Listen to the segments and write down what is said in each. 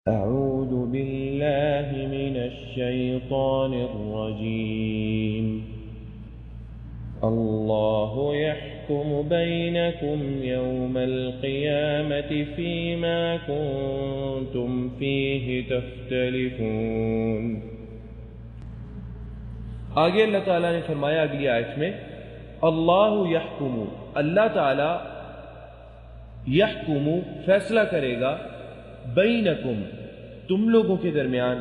أعوذ بالله من الشيطان الرجيم الله يحكم بينكم يوم القيامة فيما كنتم فيه تختلفون۔ آگے اللہ تعالیٰ نے فرمایا اگلی آیت میں، اللہ یحکم، اللہ تعالیٰ یحکم فیصلہ کرے گا، بینکم تم لوگوں کے درمیان،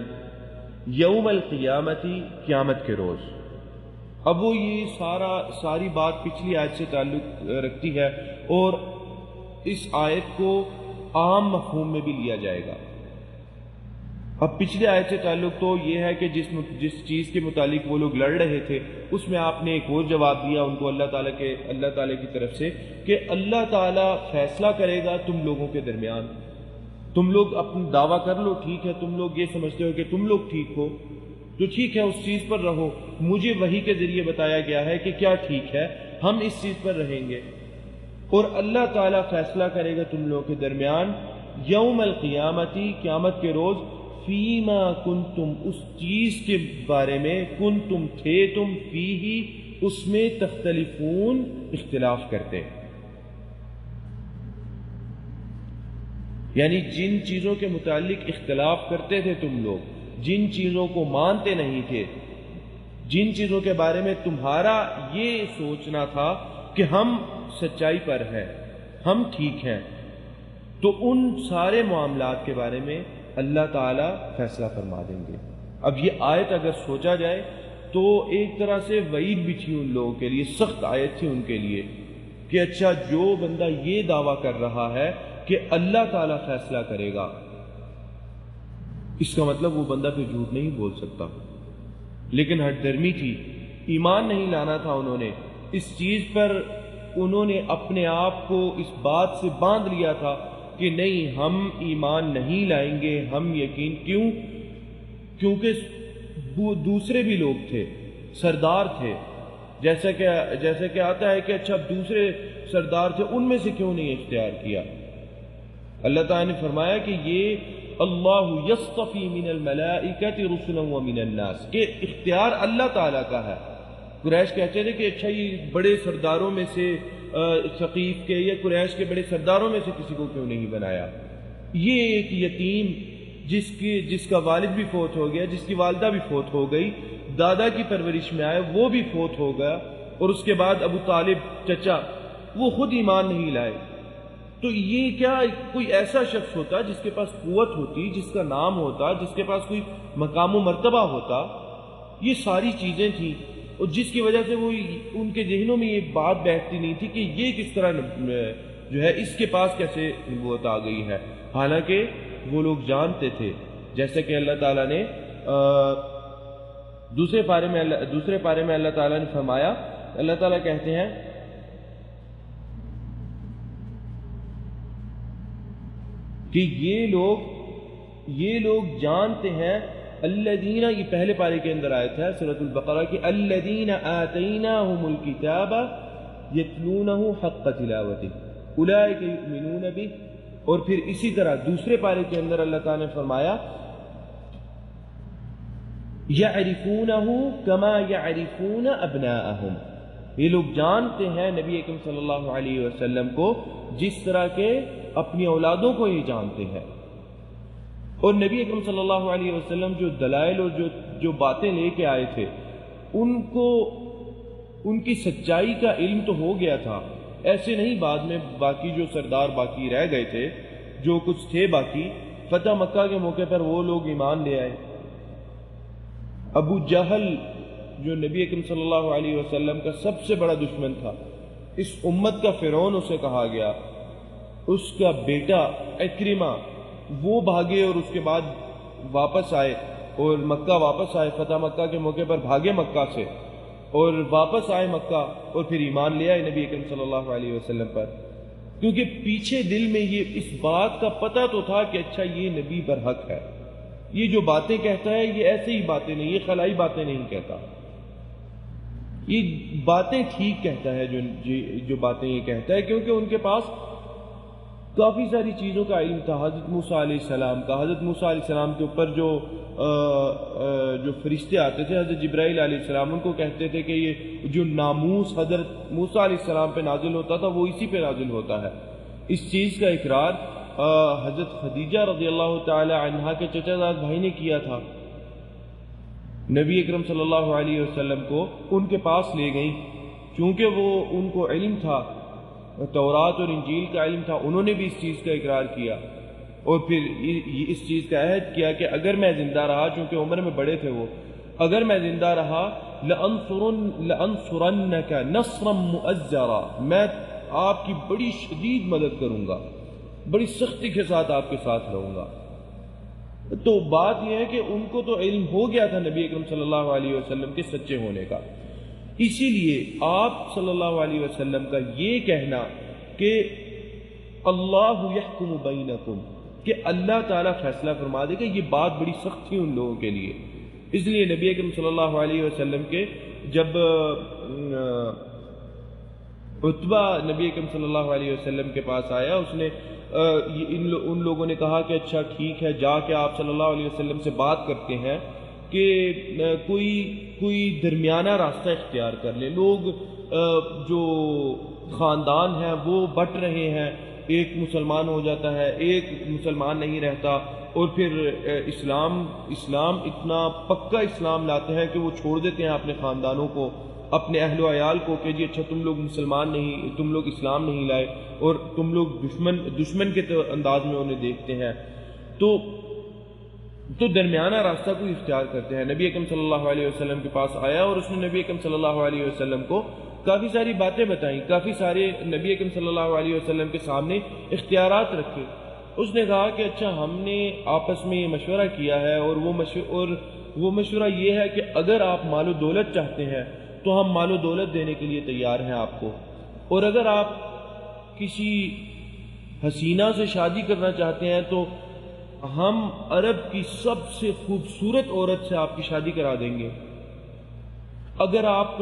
یوم القیامتی قیامت کے روز۔ اب وہ یہ ساری بات پچھلی آیت سے تعلق رکھتی ہے اور اس آیت کو عام مفہوم میں بھی لیا جائے گا۔ اب پچھلی آیت سے تعلق تو یہ ہے کہ جس چیز کے متعلق وہ لوگ لڑ رہے تھے اس میں آپ نے ایک اور جواب دیا ان کو اللہ تعالیٰ کی طرف سے کہ اللہ تعالیٰ فیصلہ کرے گا تم لوگوں کے درمیان۔ تم لوگ اپنا دعویٰ کر لو، ٹھیک ہے، تم لوگ یہ سمجھتے ہو کہ تم لوگ ٹھیک ہو تو ٹھیک ہے، اس چیز پر رہو، مجھے وحی کے ذریعے بتایا گیا ہے کہ کیا ٹھیک ہے، ہم اس چیز پر رہیں گے، اور اللہ تعالیٰ فیصلہ کرے گا تم لوگوں کے درمیان یوم القیامتی قیامت کے روز، فیما کنتم اس چیز کے بارے میں، کنتم تھے تم، فیہ اس میں، تختلفون اختلاف کرتے، یعنی جن چیزوں کے متعلق اختلاف کرتے تھے تم لوگ، جن چیزوں کو مانتے نہیں تھے، جن چیزوں کے بارے میں تمہارا یہ سوچنا تھا کہ ہم سچائی پر ہیں، ہم ٹھیک ہیں، تو ان سارے معاملات کے بارے میں اللہ تعالیٰ فیصلہ فرما دیں گے۔ اب یہ آیت اگر سوچا جائے تو ایک طرح سے وعید بھی تھی ان لوگوں کے لیے، سخت آیت تھی ان کے لیے کہ اچھا جو بندہ یہ دعویٰ کر رہا ہے کہ اللہ تعالیٰ فیصلہ کرے گا، اس کا مطلب وہ بندہ پھر جھوٹ نہیں بول سکتا، لیکن ہٹ درمی تھی، ایمان نہیں لانا تھا انہوں نے، اس چیز پر انہوں نے اپنے آپ کو اس بات سے باندھ لیا تھا کہ نہیں، ہم ایمان نہیں لائیں گے، ہم یقین کیونکہ وہ دوسرے بھی لوگ تھے، سردار تھے، جیسے کہ آتا ہے کہ اچھا دوسرے سردار تھے، ان میں سے کیوں نہیں اختیار کیا؟ اللہ تعالیٰ نے فرمایا کہ یہ اللہ یصطفی من الملائکۃ رسلا ومن الناس، کہ اختیار اللہ تعالیٰ کا ہے۔ قریش کہتے تھے کہ اچھا یہ بڑے سرداروں میں سے، ثقیف کے یا قریش کے بڑے سرداروں میں سے کسی کو کیوں نہیں بنایا؟ یہ ایک یتیم جس کا والد بھی فوت ہو گیا، جس کی والدہ بھی فوت ہو گئی، دادا کی پرورش میں آئے، وہ بھی فوت ہو گیا، اور اس کے بعد ابو طالب چچا وہ خود ایمان نہیں لائے، تو یہ کیا کوئی ایسا شخص ہوتا جس کے پاس قوت ہوتی، جس کا نام ہوتا، جس کے پاس کوئی مقام و مرتبہ ہوتا؟ یہ ساری چیزیں تھیں، اور جس کی وجہ سے وہ ان کے ذہنوں میں یہ بات بیٹھتی نہیں تھی کہ یہ کس طرح جو ہے اس کے پاس کیسے نبوت آ گئی ہے، حالانکہ وہ لوگ جانتے تھے، جیسا کہ اللہ تعالیٰ نے دوسرے پارے میں اللہ تعالیٰ نے فرمایا، اللہ تعالیٰ کہتے ہیں کہ یہ لوگ جانتے ہیں، الذین، یہ پہلے پارے کے اندر آیت ہے سورۃ البقرہ کی، الذین آتیناہم الکتاب یتلونہ حق تلاوتہ اولئک یؤمنون بہ، اور پھر اسی طرح دوسرے پارے کے اندر اللہ تعالیٰ نے فرمایا یعرفونہ کما یعرفون ابناءہم، یہ لوگ جانتے ہیں نبی اکرم صلی اللہ علیہ وسلم کو جس طرح کے اپنی اولادوں کو یہ جانتے ہیں۔ اور نبی اکرم صلی اللہ علیہ وسلم جو دلائل اور جو باتیں لے کے آئے تھے، ان کی سچائی کا علم تو ہو گیا تھا، ایسے نہیں بعد میں باقی جو سردار باقی رہ گئے تھے، جو کچھ تھے باقی، فتح مکہ کے موقع پر وہ لوگ ایمان لے آئے۔ ابو جہل جو نبی اکرم صلی اللہ علیہ وسلم کا سب سے بڑا دشمن تھا، اس امت کا فرعون اسے کہا گیا، اس کا بیٹا اکرمہ وہ بھاگے اور اس کے بعد واپس آئے اور مکہ واپس آئے، فتح مکہ کے موقع پر بھاگے مکہ سے اور واپس آئے مکہ، اور پھر ایمان لے آئے نبی اکرم صلی اللہ علیہ وسلم پر، کیونکہ پیچھے دل میں یہ اس بات کا پتہ تو تھا کہ اچھا یہ نبی برحق ہے، یہ جو باتیں کہتا ہے یہ ایسے ہی باتیں نہیں، یہ خلائی باتیں نہیں کہتا، یہ باتیں ٹھیک کہتا ہے جو باتیں یہ کہتا ہے، کیونکہ ان کے پاس کافی ساری چیزوں کا علم تھا حضرت موسیٰ علیہ السلام کا. حضرت موسیٰ علیہ السلام کے اوپر جو فرشتے آتے تھے حضرت جبرائیل علیہ السلام ان کو کہتے تھے کہ یہ جو ناموس حضرت موسیٰ علیہ السلام پہ نازل ہوتا تھا وہ اسی پہ نازل ہوتا ہے. اس چیز کا اقرار حضرت خدیجہ رضی اللہ تعالی عنہا کے چچا زاد بھائی نے کیا تھا. نبی اکرم صلی اللہ علیہ وسلم کو ان کے پاس لے گئیں چونکہ وہ ان کو علم تھا، تورات اور انجیل کا علم تھا. انہوں نے بھی اس چیز کا اقرار کیا اور پھر اس چیز کا عہد کیا کہ اگر میں زندہ رہا، چونکہ عمر میں بڑے تھے وہ، اگر میں زندہ رہا لَأَنصُرَنَّكَ نَصْرًا مُؤَزَّرًا، میں آپ کی بڑی شدید مدد کروں گا، بڑی سختی کے ساتھ آپ کے ساتھ رہوں گا. تو بات یہ ہے کہ ان کو تو علم ہو گیا تھا نبی اکرم صلی اللہ علیہ وسلم کے سچے ہونے کا. اسی لیے آپ صلی اللہ علیہ وسلم کا یہ کہنا کہ اللہ یحکم بینکم، کہ اللہ تعالیٰ فیصلہ فرما دے گا، یہ بات بڑی سخت تھی ان لوگوں کے لیے. اس لیے نبی اکرم صلی اللہ علیہ وسلم کے جب عتبہ نبی اکرم صلی اللہ علیہ وسلم کے پاس آیا، اس نے ان لوگوں نے کہا کہ اچھا ٹھیک ہے، جا کے آپ صلی اللہ علیہ وسلم سے بات کرتے ہیں کہ کوئی درمیانہ راستہ اختیار کر لے. لوگ جو خاندان ہیں وہ بٹ رہے ہیں، ایک مسلمان ہو جاتا ہے، ایک مسلمان نہیں رہتا، اور پھر اسلام اتنا پکا اسلام لاتے ہیں کہ وہ چھوڑ دیتے ہیں اپنے خاندانوں کو، اپنے اہل و عیال کو کہ جی اچھا تم لوگ مسلمان نہیں، تم لوگ اسلام نہیں لائے، اور تم لوگ دشمن کے انداز میں انہیں دیکھتے ہیں. تو درمیانہ راستہ کوئی اختیار کرتے ہیں. نبی اکرم صلی اللہ علیہ وسلم کے پاس آیا اور اس نے نبی اکرم صلی اللہ علیہ وسلم کو کافی ساری باتیں بتائیں، کافی سارے نبی اکرم صلی اللہ علیہ وسلم کے سامنے اختیارات رکھے. اس نے کہا کہ اچھا ہم نے آپس میں یہ مشورہ کیا ہے، اور وہ مشورہ یہ ہے کہ اگر آپ مال و دولت چاہتے ہیں تو ہم مال و دولت دینے کے لیے تیار ہیں آپ کو، اور اگر آپ کسی حسینہ سے شادی کرنا چاہتے ہیں تو ہم عرب کی سب سے خوبصورت عورت سے آپ کی شادی کرا دیں گے. اگر آپ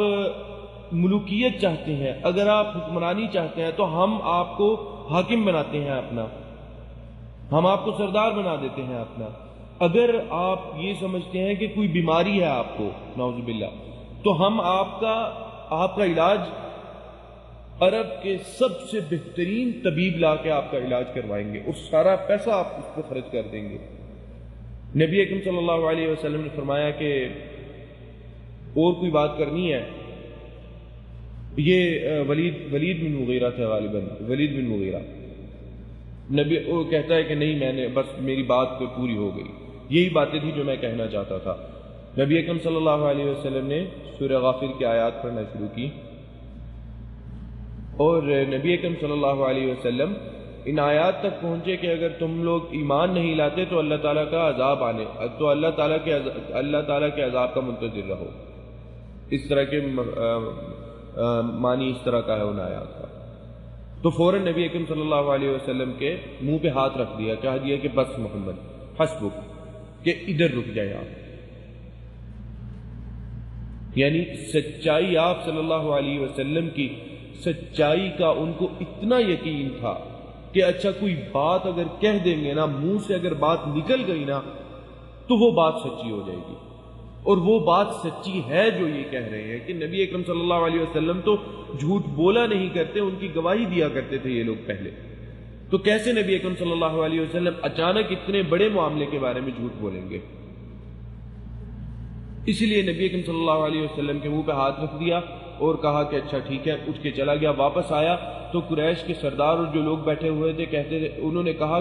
ملوکیت چاہتے ہیں، اگر آپ حکمرانی چاہتے ہیں تو ہم آپ کو حاکم بناتے ہیں اپنا، ہم آپ کو سردار بنا دیتے ہیں اپنا. اگر آپ یہ سمجھتے ہیں کہ کوئی بیماری ہے آپ کو نعوذ باللہ، تو ہم آپ کا علاج عرب کے سب سے بہترین طبیب لا کے آپ کا علاج کروائیں گے، اور سارا پیسہ آپ اس کو خرچ کر دیں گے. نبی اکرم صلی اللہ علیہ وسلم نے فرمایا کہ اور کوئی بات کرنی ہے. یہ ولید بن مغیرہ تھا، غالباً ولید بن مغیرہ. نبی وہ کہتا ہے کہ نہیں، میں نے بس میری بات پوری ہو گئی، یہی باتیں تھی جو میں کہنا چاہتا تھا. نبی اکرم صلی اللہ علیہ وسلم نے سورہ غافر کی آیات پڑھنا شروع کی، اور نبی اکرم صلی اللہ علیہ وسلم ان آیات تک پہنچے کہ اگر تم لوگ ایمان نہیں لاتے تو اللہ تعالیٰ کا عذاب تو اللہ تعالیٰ کے عذاب کا منتظر رہو. اس طرح کے معنی اس طرح کا ہے ان آیات کا. تو فوراً نبی اکرم صلی اللہ علیہ وسلم کے منہ پہ ہاتھ رکھ دیا، کہہ دیا کہ بس محمد حسبک، کہ ادھر رک جائے آپ. یعنی سچائی آپ صلی اللہ علیہ وسلم کی سچائی کا ان کو اتنا یقین تھا کہ اچھا کوئی بات اگر کہہ دیں گے نا، منہ سے اگر بات نکل گئی نا تو وہ بات سچی ہو جائے گی. اور وہ بات سچی ہے جو یہ کہہ رہے ہیں کہ نبی اکرم صلی اللہ علیہ وسلم تو جھوٹ بولا نہیں کرتے، ان کی گواہی دیا کرتے تھے یہ لوگ پہلے. تو کیسے نبی اکرم صلی اللہ علیہ وسلم اچانک اتنے بڑے معاملے کے بارے میں جھوٹ بولیں گے؟ اسی لیے نبی اکرم صلی اللہ علیہ وسلم کے منہ پہ ہاتھ رکھ دیا اور کہا کہ اچھا ٹھیک ہے، اٹھ کے چلا گیا. واپس آیا تو قریش کے سردار اور جو لوگ بیٹھے ہوئے تھے کہتے تھے، انہوں نے کہا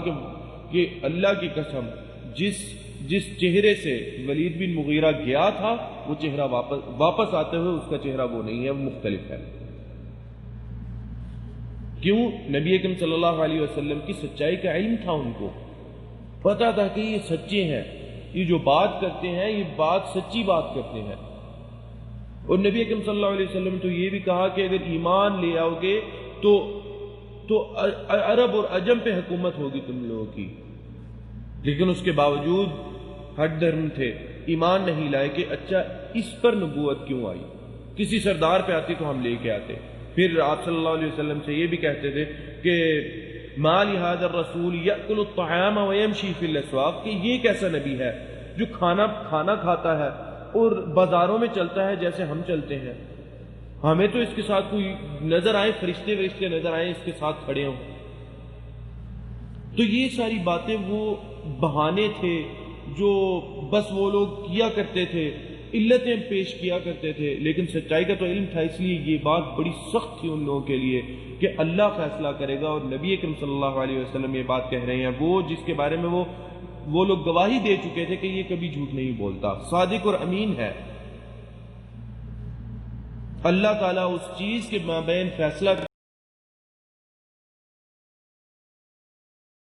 کہ اللہ کی قسم، جس چہرے سے ولید بن مغیرہ گیا تھا وہ چہرہ واپس آتے ہوئے اس کا چہرہ وہ نہیں ہے، وہ مختلف ہے. کیوں؟ نبی اکرم صلی اللہ علیہ وسلم کی سچائی کا علم تھا، ان کو پتا تھا کہ یہ سچے ہیں، یہ جو بات کرتے ہیں یہ بات سچی بات کرتے ہیں. اور نبی اکرم صلی اللہ علیہ وسلم تو یہ بھی کہا کہ اگر ایمان لے آؤ گے تو عرب اور عجم پہ حکومت ہوگی تم لوگوں کی. لیکن اس کے باوجود ہٹ دھرم تھے، ایمان نہیں لائے کہ اچھا اس پر نبوت کیوں آئی، کسی سردار پہ آتی تو ہم لے کے آتے. پھر آپ صلی اللہ علیہ وسلم سے یہ بھی کہتے تھے کہ ما لهذا الرسول یأکل الطعام ویمشی فی الاسواق، کہ یہ کیسا نبی ہے جو کھانا کھاتا ہے اور بازاروں میں چلتا ہے جیسے ہم چلتے ہیں. ہمیں تو اس کے ساتھ کوئی نظر آئے، فرشتے نظر آئے اس کے ساتھ کھڑے ہوں. تو یہ ساری باتیں وہ بہانے تھے جو بس وہ لوگ کیا کرتے تھے، علتیں پیش کیا کرتے تھے. لیکن سچائی کا تو علم تھا، اس لیے یہ بات بڑی سخت تھی ان لوگوں کے لیے کہ اللہ فیصلہ کرے گا. اور نبی اکرم صلی اللہ علیہ وسلم یہ بات کہہ رہے ہیں، وہ جس کے بارے میں وہ لوگ گواہی دے چکے تھے کہ یہ کبھی جھوٹ نہیں بولتا، صادق اور امین ہے. اللہ تعالیٰ اس چیز کے مابین فیصلہ